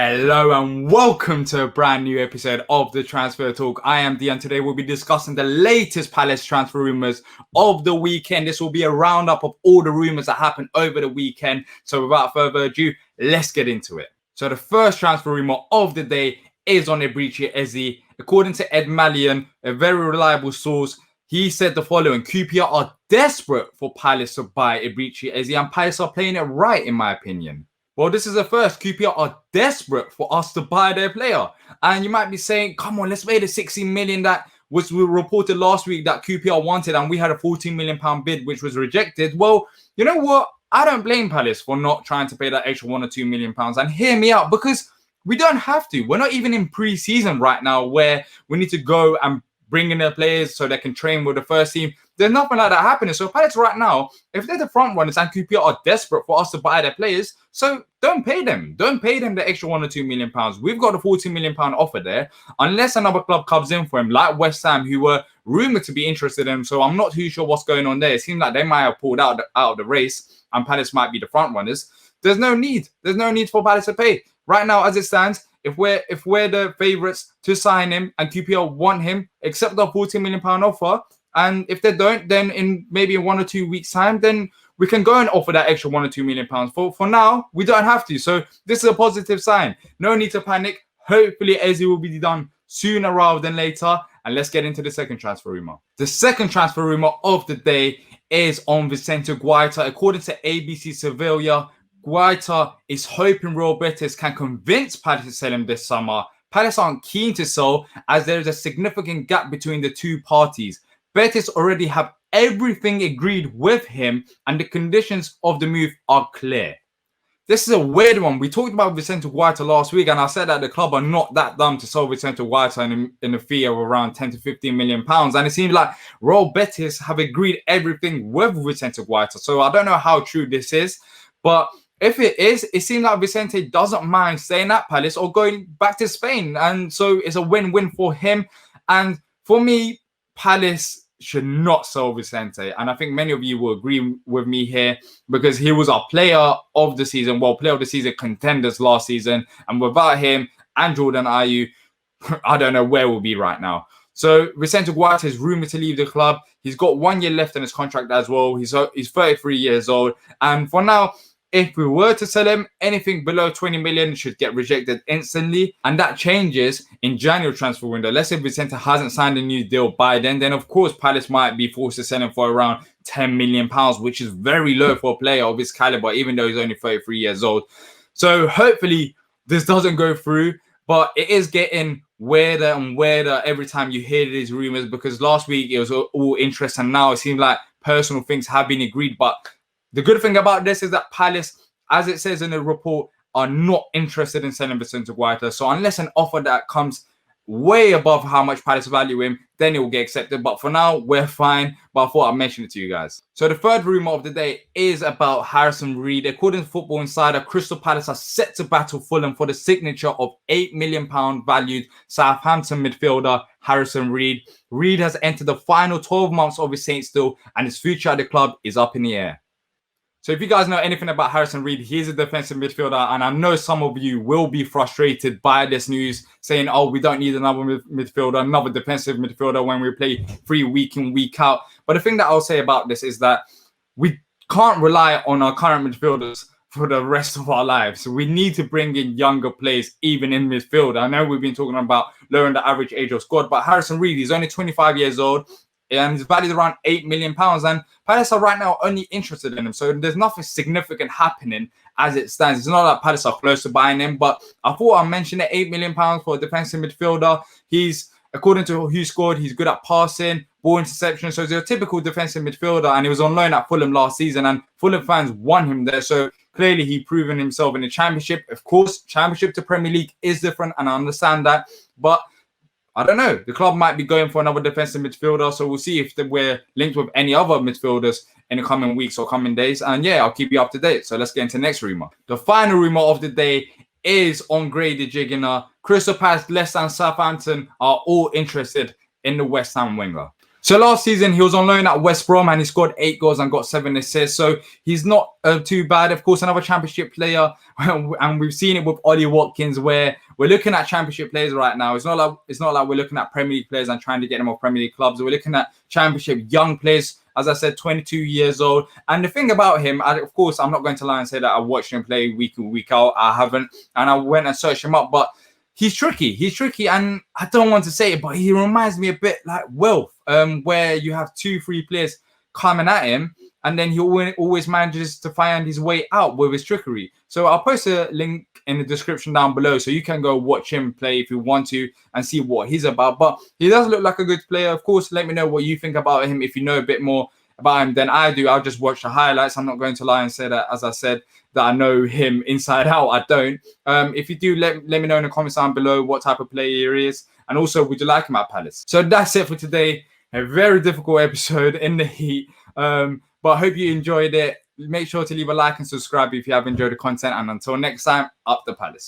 Hello and welcome to a brand new episode of the Transfer Talk. I am Dion. Today we'll be discussing the latest Palace transfer rumours of the weekend. This will be a roundup of all the rumours that happened over the weekend. So without further ado, let's get into it. So the first transfer rumour of the day is on Eberechi Eze. According to Ed Mallion, a very reliable source, he said the following: QPR are desperate for Palace to buy Eberechi Eze, and Palace are playing it right in my opinion. Well, this is the first. QPR are desperate for us to buy their player. And you might be saying, come on, let's pay the 16 million that was reported last week that QPR wanted, and we had a 14 million pound bid, which was rejected. Well, you know what? I don't blame Palace for not trying to pay that extra 1 or 2 million pounds. And hear me out, because we don't have to. We're not even in pre-season right now where we need to go and bring in their players so they can train with the first team. There's nothing like that happening. So Palace right now, if they're the front runners and QPR are desperate for us to buy their players, so don't pay them. Don't pay them the extra 1 or 2 million pounds. We've got a 14 million pound offer there, unless another club comes in for him, like West Ham, who were rumoured to be interested in him. So I'm not too sure what's going on there. It seems like they might have pulled out of the race and Palace might be the front runners. There's no need. There's no need for Palace to pay. Right now, as it stands, if we're the favourites to sign him and QPR want him, accept the 14 million pound offer. And if they don't, then in maybe 1 or 2 weeks' time, then we can go and offer that extra 1 or 2 million pounds. For now, we don't have to. So this is a positive sign. No need to panic. Hopefully, Eze will be done sooner rather than later. And let's get into the second transfer rumour. The second transfer rumour of the day is on Vicente Guaita. According to ABC Sevilla, Guaita is hoping Real Betis can convince Palace to sell him this summer. Palace aren't keen to sell as there is a significant gap between the two parties. Betis already have everything agreed with him and the conditions of the move are clear. This is a weird one. We talked about Vicente Guaita last week and I said that the club are not that dumb to sell Vicente Guaita in a fee of around 10 to 15 million pounds. And it seems like Real Betis have agreed everything with Vicente Guaita. So I don't know how true this is, but if it is, it seems like Vicente doesn't mind staying at Palace or going back to Spain. And so it's a win-win for him. And for me, Palace should not sell Vicente. And I think many of you will agree with me here because he was our player of the season. Well, player of the season contenders last season. And without him and Jordan Ayew, I don't know where we'll be right now. So Vicente Guaita is rumoured to leave the club. He's got 1 year left in his contract as well. He's 33 years old. And for now, if we were to sell him, anything below 20 million should get rejected instantly. And that changes in January transfer window. Let's say Vicente hasn't signed a new deal by then of course Palace might be forced to sell him for around 10 million pounds, which is very low for a player of his caliber, even though he's only 33 years old. So hopefully this doesn't go through, but it is getting weirder and weirder every time you hear these rumours, because last week it was all interest and now it seems like personal things have been agreed. But the good thing about this is that Palace, as it says in the report, are not interested in selling Vicente Guaita. So unless an offer that comes way above how much Palace value him, then it will get accepted. But for now, we're fine. But I thought I'd mention it to you guys. So the third rumour of the day is about Harrison Reed. According to Football Insider, Crystal Palace are set to battle Fulham for the signature of £8 million valued Southampton midfielder Harrison Reed. Reed has entered the final 12 months of his Saints deal and his future at the club is up in the air. So if you guys know anything about Harrison Reed, he's a defensive midfielder. And I know some of you will be frustrated by this news saying, oh, we don't need another midfielder, another defensive midfielder when we play free week in, week out. But the thing that I'll say about this is that we can't rely on our current midfielders for the rest of our lives. So we need to bring in younger players, even in midfield. I know we've been talking about lowering the average age of squad, but Harrison Reed, he's only 25 years old. And he's valued around £8 million. And Palace are right now only interested in him. So there's nothing significant happening as it stands. It's not like Palace are close to buying him. But I thought I'd mention it, £8 million for a defensive midfielder. He's, according to who scored, he's good at passing, ball interception. So he's a typical defensive midfielder. And he was on loan at Fulham last season. And Fulham fans want him there. So clearly he's proven himself in the Championship. Of course, Championship to Premier League is different. And I understand that. But I don't know. The club might be going for another defensive midfielder. So we'll see if we're linked with any other midfielders in the coming weeks or coming days. And yeah, I'll keep you up to date. So let's get into the next rumour. The final rumour of the day is on Grady Diangana. Crystal Palace, Leicester and Southampton are all interested in the West Ham winger. So last season, he was on loan at West Brom and he scored 8 goals and got 7 assists. So he's not too bad. Of course, another championship player. And we've seen it with Ollie Watkins, where we're looking at championship players right now. It's not like we're looking at Premier League players and trying to get them off Premier League clubs. We're looking at championship young players. As I said, 22 years old. And the thing about him, of course, I'm not going to lie and say that I watched him play week in, week out. I haven't. And I went and searched him up. But he's tricky. He's tricky. And I don't want to say it, but he reminds me a bit like Wilf, where you have 2-3 players coming at him. And then he always manages to find his way out with his trickery. So I'll post a link in the description down below so you can go watch him play if you want to and see what he's about. But he does look like a good player. Of course, let me know what you think about him. If you know a bit more about him than I do, I'll just watch the highlights. I'm not going to lie and say that, as I said, that I know him inside out. I don't. If you do, let me know in the comments down below what type of player he is. And also, would you like him at Palace? So that's it for today. A very difficult episode in the heat. But I hope you enjoyed it. Make sure to leave a like and subscribe if you have enjoyed the content. And until next time, up the Palace.